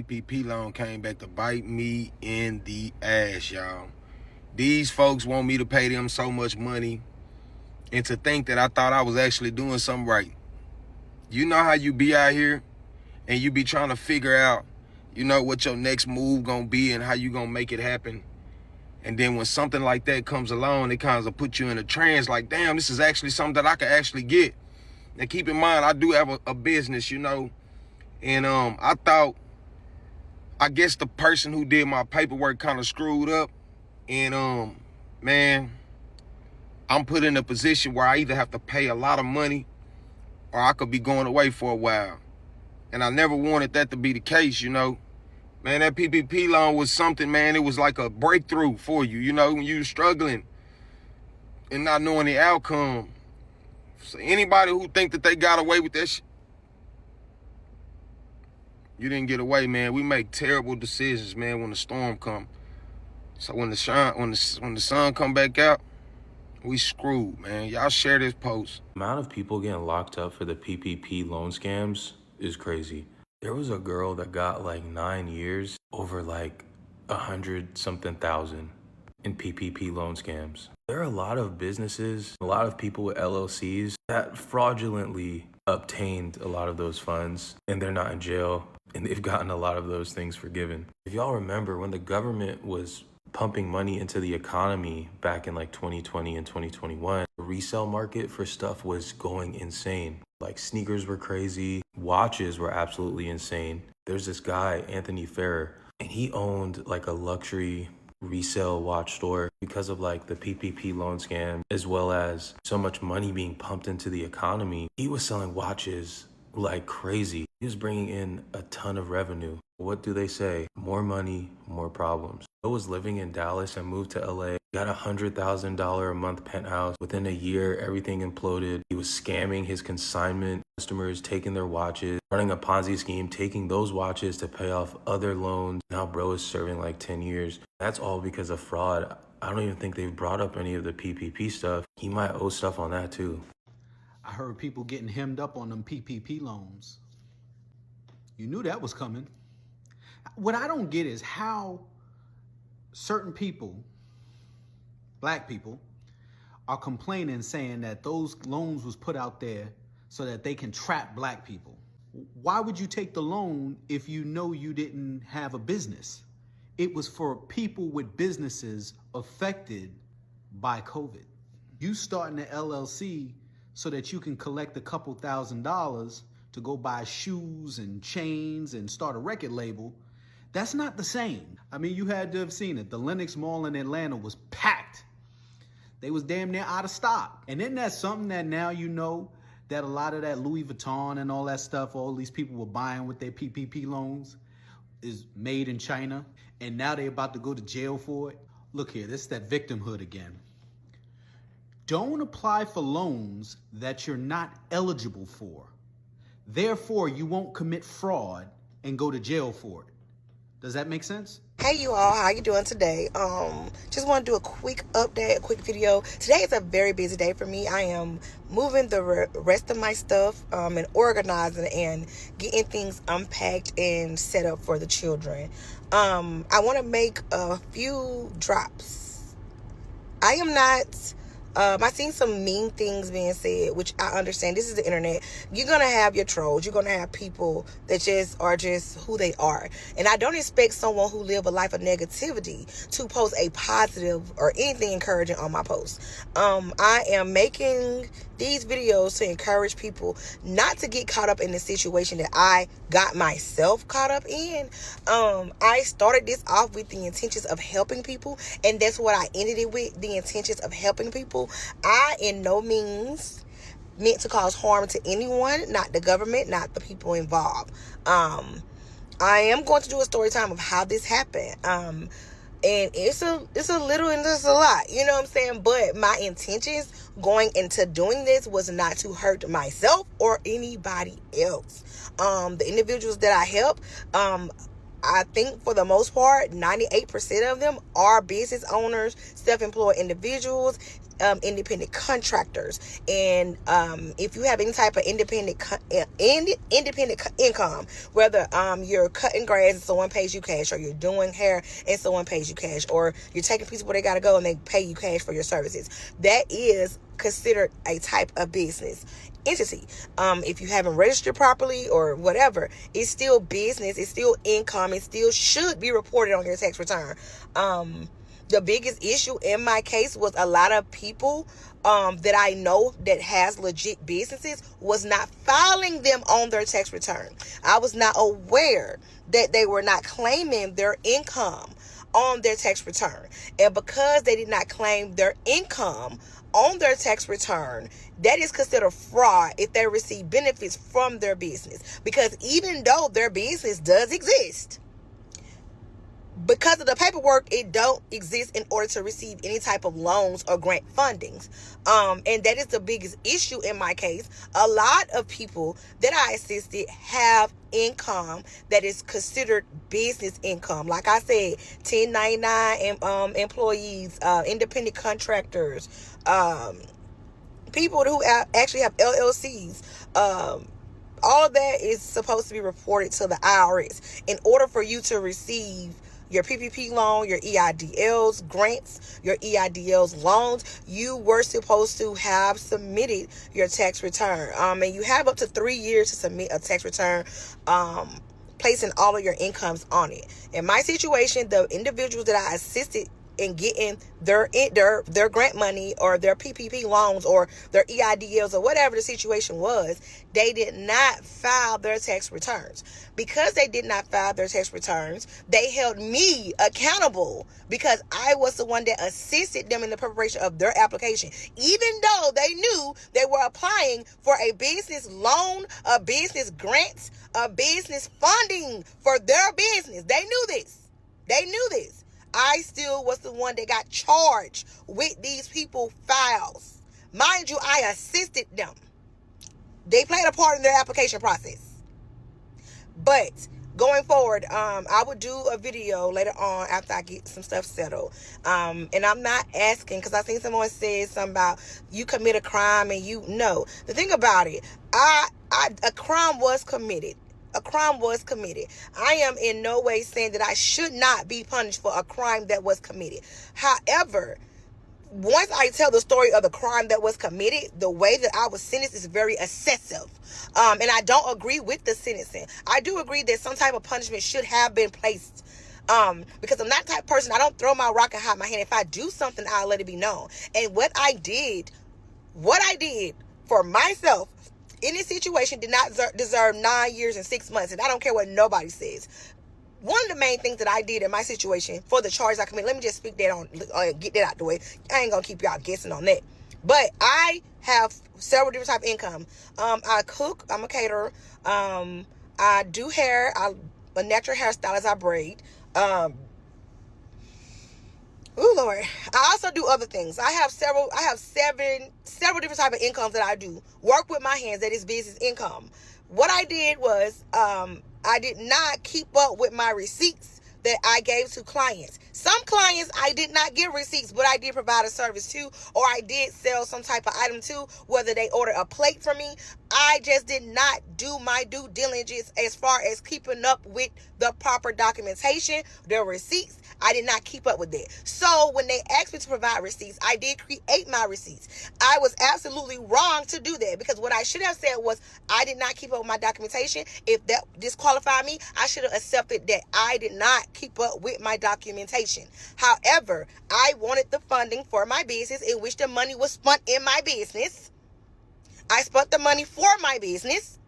PPP loan came back to bite me in the ass, y'all. These folks want me to pay them so much money and to think that I thought I was actually doing something right. You know how you be out here and you be trying to figure out, what your next move gonna be and how you gonna make it happen. And then when something like that comes along, it kind of puts you in a trance like, damn, this is actually something that I could actually get. And keep in mind, I do have a business, and I thought, I guess the person who did my paperwork kind of screwed up. And man, I'm put in a position where I either have to pay a lot of money or I could be going away for a while. And I never wanted that to be the case, Man, that PPP loan was something, man. It was like a breakthrough for you, when you were struggling and not knowing the outcome. So anybody who think that they got away with that shit, you didn't get away, man. We make terrible decisions, man, when the storm come. So when the sun come back out, we screwed, man. Y'all share this post. The amount of people getting locked up for the PPP loan scams is crazy. There was a girl that got like 9 years over like 100-something thousand in PPP loan scams. There are a lot of businesses, a lot of people with LLCs that fraudulently obtained a lot of those funds and they're not in jail and they've gotten a lot of those things forgiven. If y'all remember when the government was pumping money into the economy back in like 2020 and 2021, the resale market for stuff was going insane. Like sneakers were crazy, watches were absolutely insane. There's this guy, Anthony Ferrer, and he owned like a luxury resale watch store because of like the PPP loan scam, as well as so much money being pumped into the economy. He was selling watches like crazy. He was bringing in a ton of revenue. What do they say? More money, more problems. I was living in Dallas and moved to LA, got $100,000 a month penthouse. Within a year, everything imploded. He was scamming his consignment customers, taking their watches, running a Ponzi scheme, taking those watches to pay off other loans. Now bro is serving like 10 years. That's all because of fraud. I don't even think they've brought up any of the PPP stuff. He might owe stuff on that too. I heard people getting hemmed up on them PPP loans. You knew that was coming. What I don't get is how certain people, black people, are complaining, saying that those loans was put out there so that they can trap black people. Why would you take the loan if you know you didn't have a business? It was for people with businesses affected by COVID. You starting an LLC so that you can collect a couple $1,000s to go buy shoes and chains and start a record label. That's not the same. I mean, you had to have seen it. The Lenox Mall in Atlanta was packed. They was damn near out of stock. And isn't that something that now you know that a lot of that Louis Vuitton and all that stuff, all these people were buying with their PPP loans, is made in China, and now they're about to go to jail for it? Look here, this is that victimhood again. Don't apply for loans that you're not eligible for. Therefore, you won't commit fraud and go to jail for it. Does that make sense? Hey you all, how you doing today? Just want to do a quick update, a quick video. Today is a very busy day for me. I am moving the rest of my stuff and organizing and getting things unpacked and set up for the children. I want to make a few drops. I am not... I seen some mean things being said, which I understand. This is the internet. You're going to have your trolls. You're going to have people that just are just who they are. And I don't expect someone who live a life of negativity to post a positive or anything encouraging on my post. I am making these videos to encourage people not to get caught up in the situation that I got myself caught up in. I started this off with the intentions of helping people, and that's what I ended it with, the intentions of helping people. I in no means meant to cause harm to anyone, not the government, not the people involved. I am going to do a story time of how this happened. And it's a little and it's a lot, you know what I'm saying? But my intentions going into doing this was not to hurt myself or anybody else. The individuals that I help, I think for the most part, 98% of them are business owners, self-employed individuals, independent contractors. And if you have any type of independent income, whether you're cutting grass and someone pays you cash, or you're doing hair and someone pays you cash, or you're taking people where they gotta go and they pay you cash for your services, that is considered a type of business entity. If you haven't registered properly or whatever, it's still business, it's still income, it still should be reported on your tax return. The biggest issue in my case was a lot of people that I know that has legit businesses was not filing them on their tax return. I was not aware that they were not claiming their income on their tax return. And because they did not claim their income on their tax return, that is considered fraud if they receive benefits from their business. Because even though their business does exist, because of the paperwork, it don't exist in order to receive any type of loans or grant fundings. And that is the biggest issue in my case. A lot of people that I assisted have income that is considered business income. Like I said, 1099 employees, independent contractors, people who actually have LLCs. All of that is supposed to be reported to the IRS in order for you to receive your PPP loan, your EIDLs grants, your EIDLs loans. You were supposed to have submitted your tax return. And you have up to 3 years to submit a tax return, placing all of your incomes on it. In my situation, the individuals that I assisted in getting their grant money or their PPP loans or their EIDLs or whatever the situation was, they did not file their tax returns. Because they did not file their tax returns, they held me accountable because I was the one that assisted them in the preparation of their application. Even though they knew they were applying for a business loan, a business grant, a business funding for their business. They knew this. They knew this. I still was the one that got charged with these people's files. Mind you, I assisted them. They played a part in their application process. But going forward, I would do a video later on after I get some stuff settled. And I'm not asking, because I seen someone say something about you commit a crime and you know. The thing about it, a crime was committed. A crime was committed. I am in no way saying that I should not be punished for a crime that was committed. However, once I tell the story of the crime that was committed, the way that I was sentenced is very excessive. And I don't agree with the sentencing. I do agree that some type of punishment should have been placed. Because I'm not the type of person, I don't throw my rock and hide my hand. If I do something, I'll let it be known. And what I did for myself in this situation did not deserve 9 years and 6 months. And I don't care what nobody says. One of the main things that I did in my situation for the charges I committed, let me just speak that on, get that out the way. I ain't gonna keep y'all guessing on that. But I have several different types of income. I cook, I'm a caterer. I do hair, I'm a natural hairstylist, I braid. Oh Lord. I also do other things. I have several different types of incomes that I do. Work with my hands, that is business income. What I did was, I did not keep up with my receipts that I gave to clients. Some clients I did not give receipts, but I did provide a service to, or I did sell some type of item to, whether they ordered a plate from me. I just did not do my due diligence as far as keeping up with the proper documentation, the receipts. I did not keep up with that. So when they asked me to provide receipts, I did create my receipts. I was absolutely wrong to do that, because what I should have said was I did not keep up with my documentation. If that disqualified me, I should have accepted that I did not keep up with my documentation. However, I wanted the funding for my business, in which the money was spent in my business. I spent the money for my business.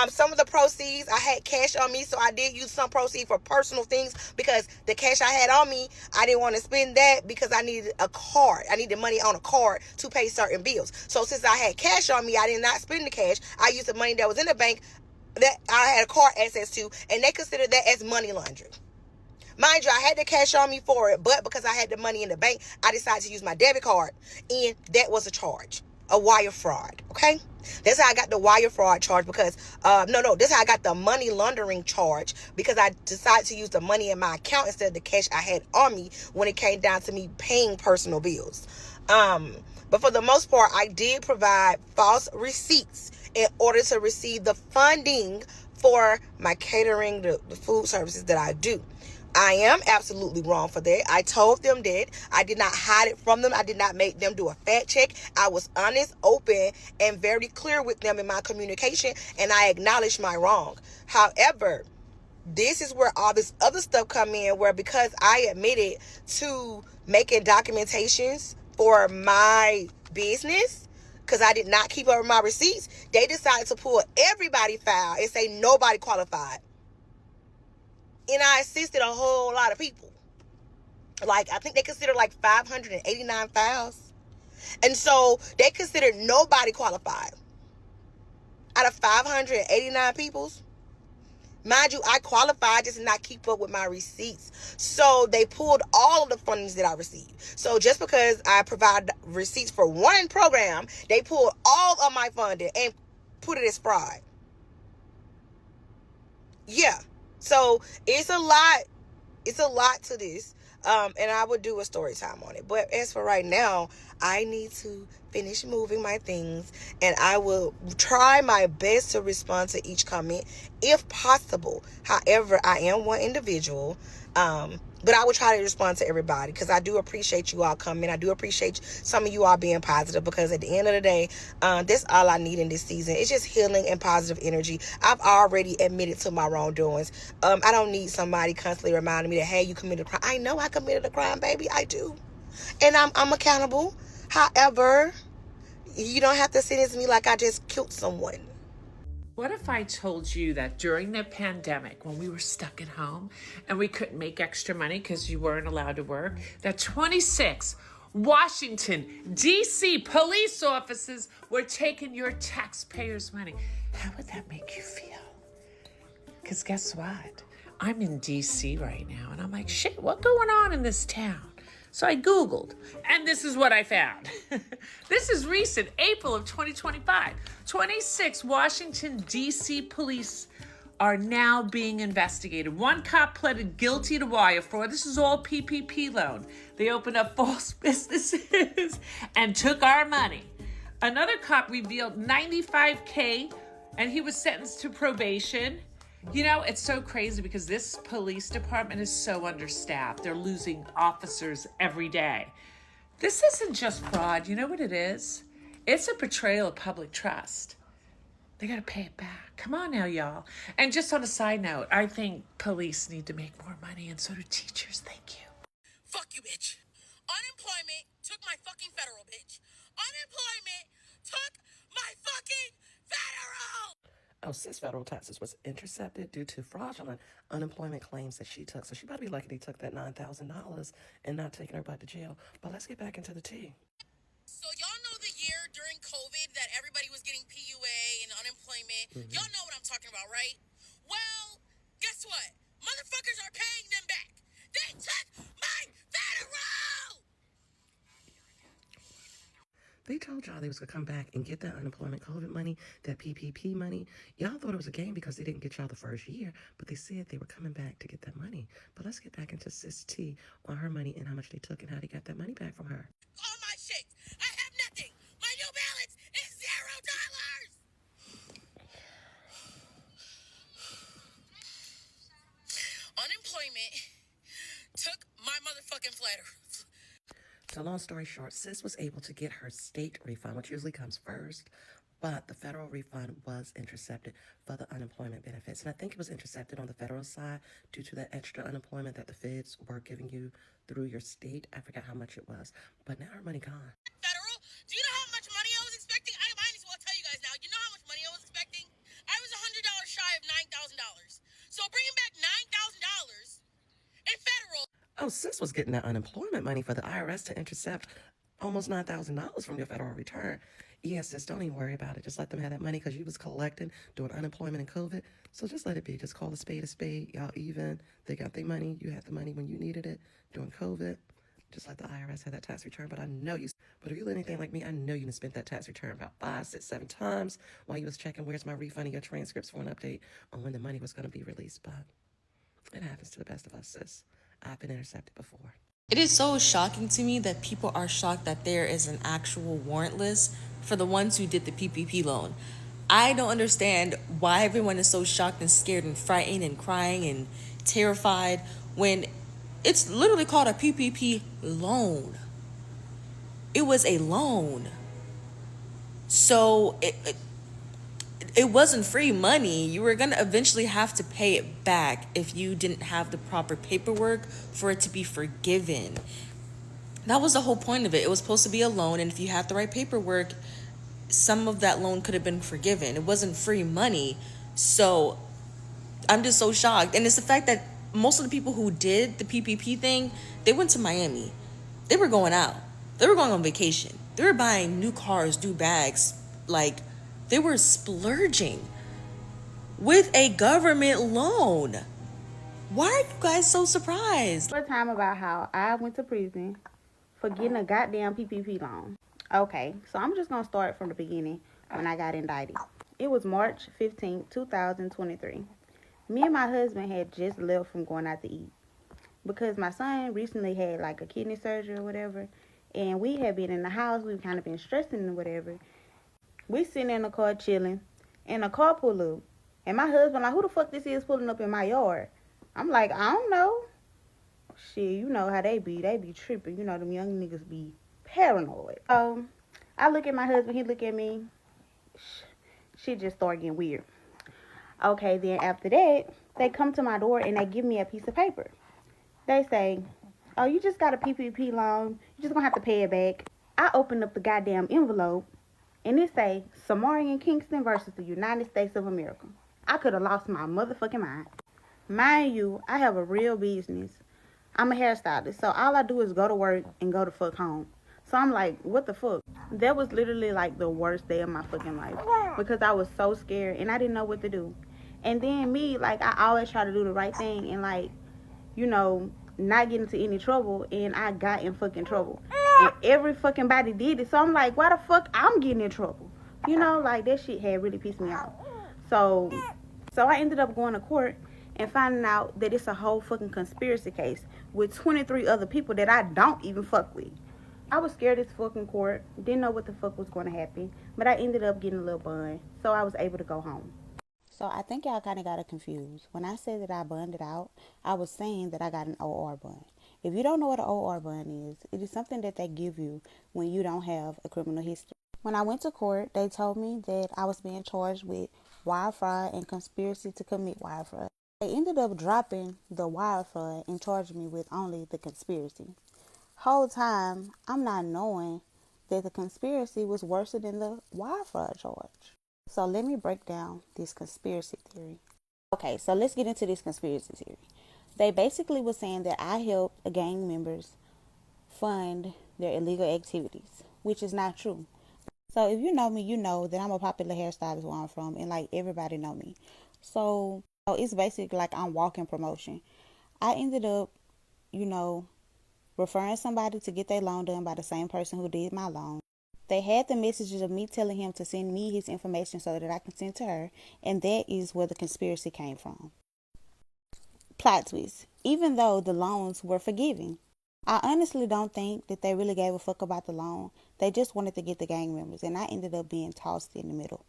Some of the proceeds, I had cash on me, so I did use some proceeds for personal things, because the cash I had on me, I didn't want to spend that because I needed a card. I needed money on a card to pay certain bills. So since I had cash on me, I did not spend the cash. I used the money that was in the bank that I had a card access to, and they considered that as money laundering. Mind you, I had the cash on me for it, but because I had the money in the bank, I decided to use my debit card, and that was a charge. a wire fraud, okay? That's how I got the wire fraud charge because, this is how I got the money laundering charge because I decided to use the money in my account instead of the cash I had on me when it came down to me paying personal bills. But for the most part, I did provide false receipts in order to receive the funding for my catering, the food services that I do. I am absolutely wrong for that. I told them that. I did not hide it from them. I did not make them do a fact check. I was honest, open, and very clear with them in my communication, and I acknowledged my wrong. However, this is where all this other stuff come in, where because I admitted to making documentations for my business, because I did not keep up with my receipts, they decided to pull everybody's file and say nobody qualified. And I assisted a whole lot of people. Like, I think they considered like 589 files. And so they considered nobody qualified. Out of 589 peoples, mind you, I qualified, just did not keep up with my receipts. So they pulled all of the fundings that I received. So just because I provide receipts for one program, they pulled all of my funding and put it as fraud. Yeah. So it's a lot to this. And I would do a story time on it. But as for right now, I need to finish moving my things, and I will try my best to respond to each comment if possible. However, I am one individual. But I will try to respond to everybody because I do appreciate you all coming. I do appreciate some of you all being positive because at the end of the day, that's all I need in this season. It's just healing and positive energy. I've already admitted to my wrongdoings. I don't need somebody constantly reminding me that, hey, you committed a crime. I know I committed a crime, baby. I do. And I'm accountable. However, you don't have to sentence me like I just killed someone. What if I told you that during the pandemic, when we were stuck at home and we couldn't make extra money because you weren't allowed to work, that 26 Washington, D.C. police officers were taking your taxpayers' money? How would that make you feel? Because guess what? I'm in D.C. right now, and I'm like, shit, what's going on in this town? So I Googled, and this is what I found. This is recent, April of 2025. 26 Washington, D.C. police are now being investigated. One cop pleaded guilty to wire fraud. This is all PPP loan. They opened up false businesses and took our money. Another cop revealed $95K, and he was sentenced to probation. You know, it's so crazy because this police department is so understaffed. They're losing officers every day. This isn't just fraud. You know what it is? It's a betrayal of public trust. They got to pay it back. Come on now, y'all. And just on a side note, I think police need to make more money, and so do teachers. Thank you. Fuck you, bitch. Unemployment took my fucking federal, bitch. Unemployment took my fucking federal! Oh, sis federal taxes was intercepted due to fraudulent unemployment claims that she took. So she better be lucky they took that $9,000 and not taking her back to jail. But let's get back into the tea. So y'all know the year during COVID that everybody was getting PUA and unemployment. Mm-hmm. Y'all know what I'm talking about, right? Well, guess what? Motherfuckers are paying them back. They took my federal! They told y'all they was going to come back and get that unemployment COVID money, that PPP money. Y'all thought it was a game because they didn't get y'all the first year, but they said they were coming back to get that money. But let's get back into Sis T on her money and how much they took and how they got that money back from her. All my shit. I have nothing. My new balance is $0. Unemployment took my motherfucking flatter. So long story short, Sis was able to get her state refund, which usually comes first, but the federal refund was intercepted for the unemployment benefits. And I think it was intercepted on the federal side due to that extra unemployment that the feds were giving you through your state. I forgot how much it was, but now her money gone. Federal? Do you know how much money I was expecting? I might as well tell you guys now. You know how much money I was expecting? I was $100 shy of $9,000. So bringing back $9,000 in federal. Oh, Sis was getting that unemployment money for the IRS to intercept almost $9,000 from your federal return. Yeah, sis, don't even worry about it. Just let them have that money because you was collecting doing unemployment and COVID. So just let it be. Just call a spade a spade. Y'all even. They got their money. You had the money when you needed it during COVID. Just like the IRS had that tax return, but if you live anything like me, I know you done spent that tax return about 5, 6, 7 times while you was checking where's my refund and your transcripts for an update on when the money was going to be released. But it happens to the best of us, sis. I've been intercepted before. It is so shocking to me that people are shocked that there is an actual warrant list for the ones who did the PPP loan. I don't understand why everyone is so shocked and scared and frightened and crying and terrified when it's literally called a PPP loan. It was a loan. So it wasn't free money. You were going to eventually have to pay it back if you didn't have the proper paperwork for it to be forgiven. That was the whole point of it. It was supposed to be a loan, and if you had the right paperwork, some of that loan could have been forgiven. It wasn't free money. So I'm just so shocked. And it's the fact that most of the people who did the PPP thing, they went to Miami. They were going out. They were going on vacation. They were buying new cars, new bags. Like, they were splurging with a government loan. Why are you guys so surprised? One time about how I went to prison for getting a goddamn PPP loan. Okay, so I'm just going to start from the beginning when I got indicted. It was March 15th, 2023. Me and my husband had just left from going out to eat because my son recently had like a kidney surgery or whatever, and we had been in the house. We've kind of been stressing and whatever. We sitting in the car chilling, and a car pull up, and my husband like, who the fuck this is pulling up in my yard? I'm like, I don't know. Shit, you know how they be tripping. You know, them young niggas be paranoid. I look at my husband, he look at me. Shit just started getting weird. Okay, then after that, they come to my door and they give me a piece of paper. They say, oh, you just got a PPP loan. You just gonna have to pay it back. I opened up the goddamn envelope and it say, Samarian Kingston versus the United States of America. I could have lost my motherfucking mind. Mind you, I have a real business. I'm a hairstylist, so all I do is go to work and go to fuck home. So I'm like, what the fuck? That was literally like the worst day of my fucking life because I was so scared and I didn't know what to do. And then me, like, I always try to do the right thing and, like, you know, not get into any trouble, and I got in fucking trouble. And every fucking body did it, so I'm like, why the fuck I'm getting in trouble? You know, like, that shit had really pissed me off. So I ended up going to court and finding out that it's a whole fucking conspiracy case with 23 other people that I don't even fuck with. I was scared as fucking court, didn't know what the fuck was going to happen, but I ended up getting a little bun, so I was able to go home. So I think y'all kind of got it confused. When I said that I bonded out, I was saying that I got an OR bond. If you don't know what an OR bond is, it is something that they give you when you don't have a criminal history. When I went to court, they told me that I was being charged with wire fraud and conspiracy to commit wire fraud. They ended up dropping the wire fraud and charging me with only the conspiracy. Whole time, I'm not knowing that the conspiracy was worse than the wire fraud charge. So let me break down this conspiracy theory. Okay, so let's get into this conspiracy theory. They basically were saying that I helped gang members fund their illegal activities, which is not true. So if you know me, you know that I'm a popular hairstylist where I'm from, and like everybody know me. So it's basically like I'm walking promotion. I ended up, you know, referring somebody to get their loan done by the same person who did my loan. They had the messages of me telling him to send me his information so that I can send to her, and that is where the conspiracy came from. Plot twist. Even though the loans were forgiven, I honestly don't think that they really gave a fuck about the loan. They just wanted to get the gang members, and I ended up being tossed in the middle.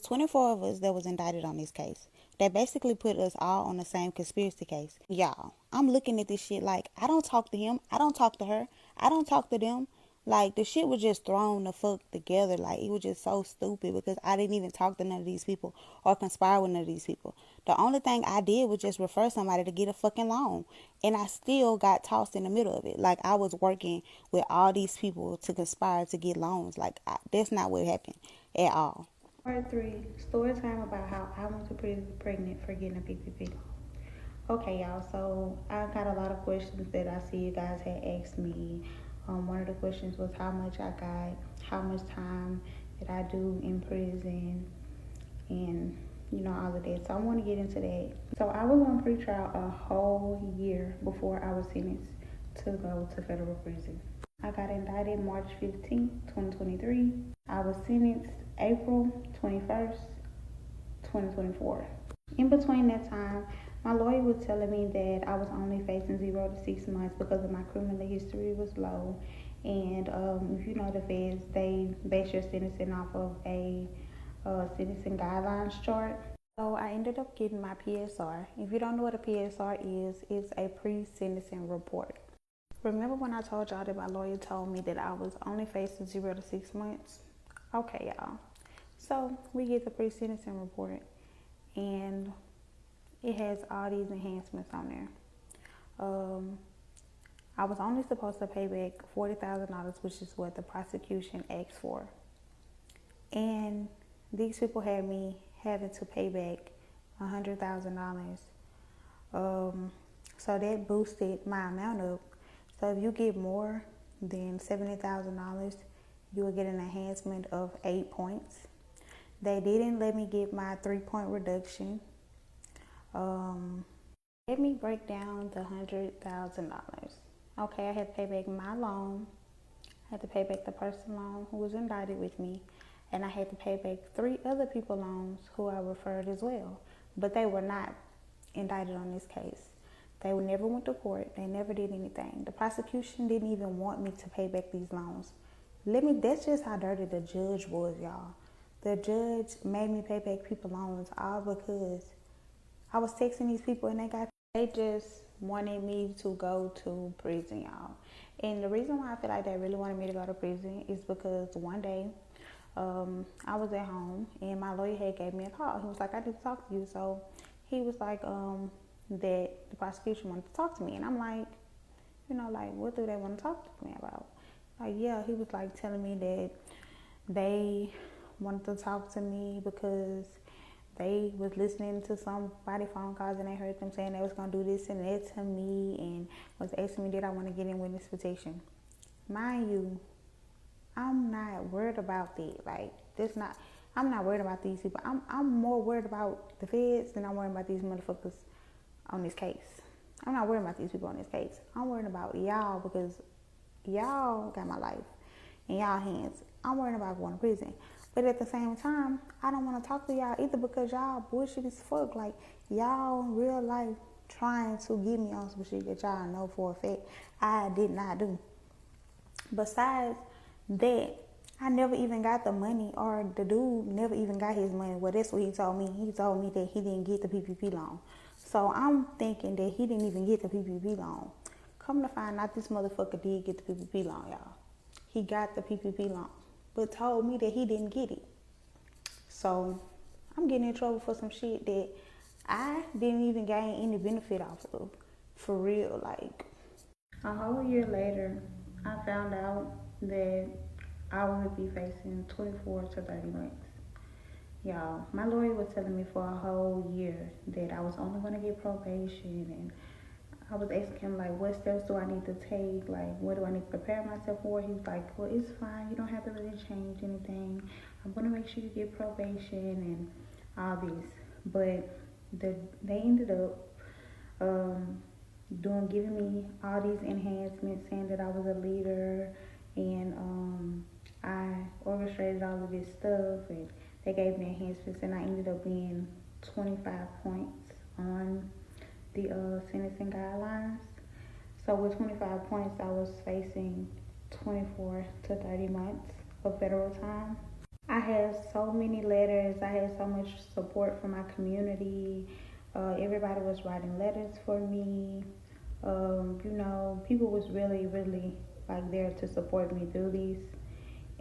24 of us that was indicted on this case. They basically put us all on the same conspiracy case. Y'all, I'm looking at this shit like, I don't talk to him, I don't talk to her, I don't talk to them. Like, the shit was just thrown the fuck together. Like, it was just so stupid because I didn't even talk to none of these people or conspire with none of these people. The only thing I did was just refer somebody to get a fucking loan. And I still got tossed in the middle of it. Like, I was working with all these people to conspire to get loans. Like, that's not what happened at all. Part 3, story time about how I went to prison pregnant for getting a PPP loan. Okay, y'all, so I got a lot of questions that I see you guys had asked me. One of the questions was how much I got, how much time did I do in prison, and, you know, all of that. So I want to get into that. So I was on pretrial a whole year before I was sentenced to go to federal prison. I got indicted March 15th, 2023. I was sentenced April 21st, 2024. In between that time, my lawyer was telling me that I was only facing 0 to 6 months because of my criminal history was low. And if you know the feds, they base your sentencing off of a sentencing guidelines chart. So I ended up getting my PSR. If you don't know what a PSR is, it's a pre-sentencing report. Remember when I told y'all that my lawyer told me that I was only facing 0 to 6 months? Okay, y'all. So we get the pre-sentencing report, and it has all these enhancements on there. I was only supposed to pay back $40,000, which is what the prosecution asked for. And these people had me having to pay back $100,000. So that boosted my amount up. So if you get more than $70,000, you will get an enhancement of 8 points. They didn't let me get my 3-point reduction. Let me break down the $100,000. Okay, I had to pay back my loan. I had to pay back the person loan who was indicted with me. And I had to pay back 3 other people loans who I referred as well. But they were not indicted on this case. They never went to court. They never did anything. The prosecution didn't even want me to pay back these loans. That's just how dirty the judge was, y'all. The judge made me pay back people loans all because I was texting these people and they just wanted me to go to prison, y'all. And the reason why I feel like they really wanted me to go to prison is because one day I was at home and my lawyer had gave me a call. He was like, I need to talk to you. So he was like, that the prosecution wanted to talk to me. And I'm like, what do they want to talk to me about? Like, yeah, he was like telling me that they wanted to talk to me because they was listening to somebody phone calls and they heard them saying they was going to do this and that to me and was asking me did I want to get in witness protection. Mind you, I'm not worried about that. I'm not worried about these people. I'm more worried about the feds than I'm worried about these motherfuckers on this case. I'm not worried about these people on this case. I'm worried about y'all because y'all got my life in y'all hands. I'm worried about going to prison. But at the same time, I don't want to talk to y'all either because y'all bullshit as fuck. Like, y'all in real life trying to get me on some shit that y'all know for a fact I did not do. Besides that, I never even got the money, or the dude never even got his money. Well, that's what he told me. He told me that he didn't get the PPP loan. So I'm thinking that he didn't even get the PPP loan. Come to find out, this motherfucker did get the PPP loan, y'all. He got the PPP loan, but told me that he didn't get it. So I'm getting in trouble for some shit that I didn't even gain any benefit off of. For real, like. A whole year later, I found out that I would be facing 24 to 30 months. Y'all, my lawyer was telling me for a whole year that I was only going to get probation, and I was asking him, like, what steps do I need to take? Like, what do I need to prepare myself for? He was like, well, it's fine. You don't have to really change anything. I'm going to make sure you get probation and all this. But they ended up giving me all these enhancements, saying that I was a leader, and I orchestrated all of this stuff, and they gave me enhancements, and I ended up being 25 points on the sentencing guidelines. So with 25 points, I was facing 24 to 30 months of federal time. I had so many letters. I had so much support from my community. Everybody was writing letters for me. People was really, really like there to support me through these.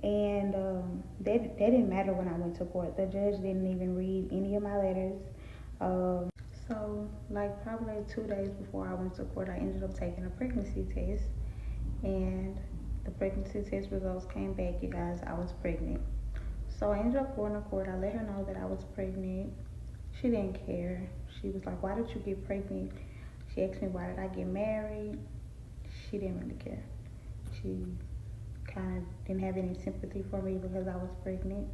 And that didn't matter when I went to court. The judge didn't even read any of my letters. So like probably 2 days before I went to court, I ended up taking a pregnancy test. And the pregnancy test results came back, you guys, I was pregnant. So I ended up going to court. I let her know that I was pregnant. She didn't care. She was like, why did you get pregnant? She asked me, why did I get married? She didn't really care. She kind of didn't have any sympathy for me because I was pregnant.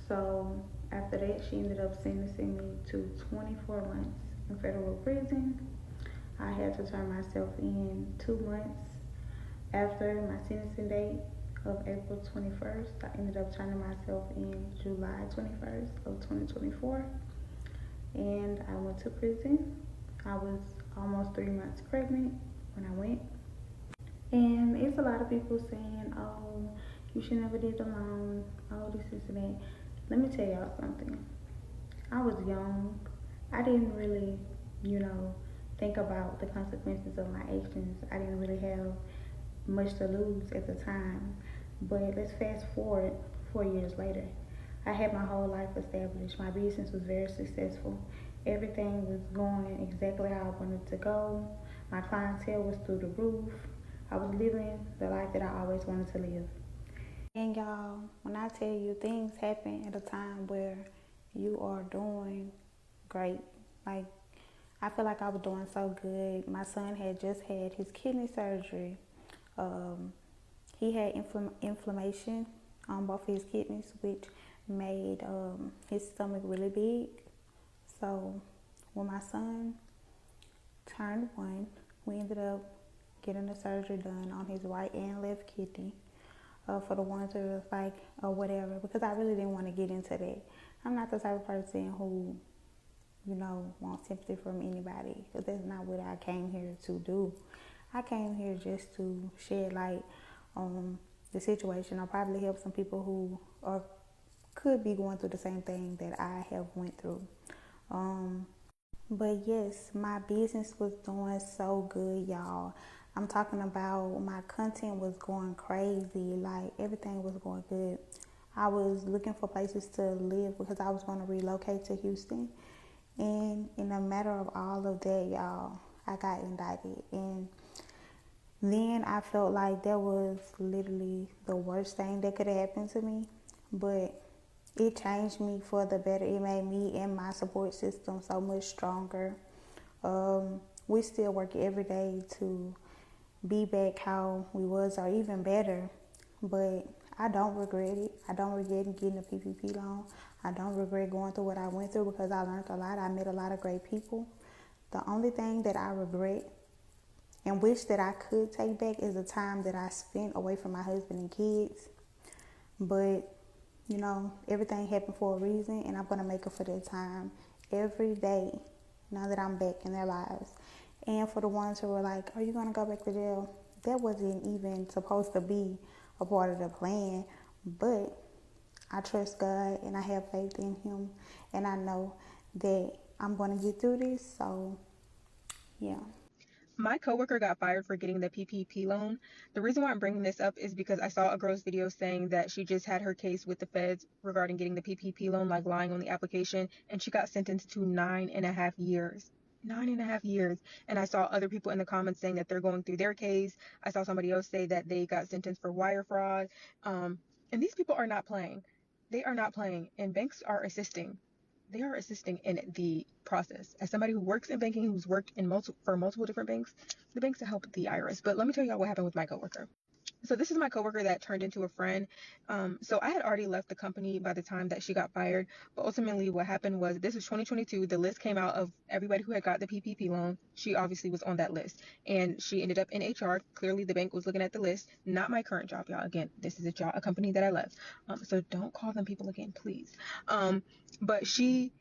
So after that, she ended up sentencing me to 24 months in federal prison. I had to turn myself in 2 months after my sentencing date of April 21st. I ended up turning myself in July 21st of 2024, and I went to prison. I was almost 3 months pregnant when I went. And it's a lot of people saying, oh, you should never did the loan, oh, this and that. Let me tell y'all something. I was young. I didn't really, you know, think about the consequences of my actions. I didn't really have much to lose at the time. But let's fast forward 4 years later. I had my whole life established. My business was very successful. Everything was going exactly how I wanted to go. My clientele was through the roof. I was living the life that I always wanted to live. And y'all, when I tell you things happen at a time where you are doing great, like I feel like I was doing so good. My son had just had his kidney surgery. Um, he had inflammation on both his kidneys, which made his stomach really big. So when my son turned 1, we ended up getting the surgery done on his right and left kidney. For the ones who was like, or whatever, because I really didn't want to get into that. I'm not the type of person who, wants sympathy from anybody, because that's not what I came here to do. I came here just to shed light on the situation, or probably help some people who are could be going through the same thing that I have went through. But yes, my business was doing so good, y'all. I'm talking about my content was going crazy. Like everything was going good. I was looking for places to live because I was going to relocate to Houston. And in a matter of all of that, y'all, I got indicted. And then I felt like that was literally the worst thing that could have happened to me. But it changed me for the better. It made me and my support system so much stronger. We still work every day to be back how we was, or even better. But I don't regret it. I don't regret getting a PPP loan. I don't regret going through what I went through because I learned a lot. I met a lot of great people. The only thing that I regret and wish that I could take back is the time that I spent away from my husband and kids. But everything happened for a reason, and I'm going to make it for that time every day now that I'm back in their lives. And for the ones who were like, are you going to go back to jail? That wasn't even supposed to be a part of the plan, but I trust God and I have faith in Him, and I know that I'm going to get through this, so yeah. My coworker got fired for getting the PPP loan. The reason why I'm bringing this up is because I saw a girl's video saying that she just had her case with the feds regarding getting the PPP loan, like lying on the application, and she got sentenced to 9.5 years. 9.5 years. And I saw other people in the comments saying that they're going through their case. I saw somebody else say that they got sentenced for wire fraud. And these people are not playing. They are not playing, and banks are assisting. They are assisting in the process. As somebody who works in banking, who's worked in multiple different banks, the banks help the IRS. But let me tell y'all what happened with my coworker. So this is my coworker that turned into a friend. So I had already left the company by the time that she got fired. But ultimately what happened was, this was 2022. The list came out of everybody who had got the PPP loan. She obviously was on that list. And she ended up in HR. Clearly the bank was looking at the list. Not my current job, y'all. Again, this is a company that I left. So don't call them people again, please. But she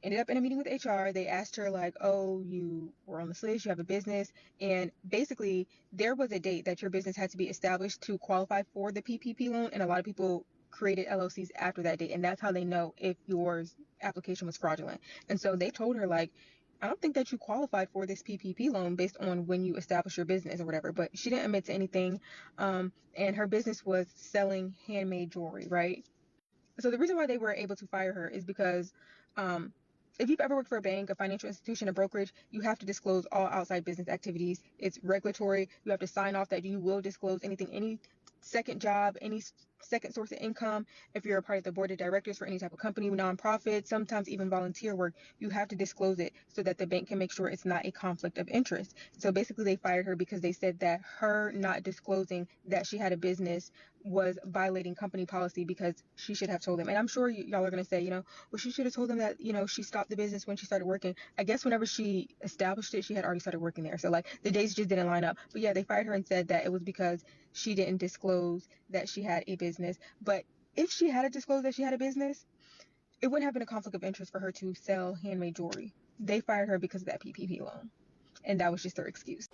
ended up in a meeting with HR. They asked her, like, oh, you were on this list, you have a business. And basically, there was a date that your business had to be established to qualify for the PPP loan. And a lot of people created LLCs after that date. And that's how they know if your application was fraudulent. And so they told her, like, I don't think that you qualified for this PPP loan based on when you established your business or whatever. But she didn't admit to anything. And her business was selling handmade jewelry, right? So the reason why they were able to fire her is because if you've ever worked for a bank, a financial institution, a brokerage, you have to disclose all outside business activities. It's regulatory. You have to sign off that you will disclose anything second job, any second source of income, if you're a part of the board of directors for any type of company, nonprofit, sometimes even volunteer work, you have to disclose it so that the bank can make sure it's not a conflict of interest. So basically they fired her because they said that her not disclosing that she had a business was violating company policy, because she should have told them. And I'm sure y'all are going to say, well, she should have told them that, she stopped the business when she started working. I guess whenever she established it, she had already started working there. So like the days just didn't line up. But yeah, they fired her and said that it was because she didn't disclose that she had a business. But if she had disclosed that she had a business, it wouldn't have been a conflict of interest for her to sell handmade jewelry. They fired her because of that PPP loan. And that was just their excuse.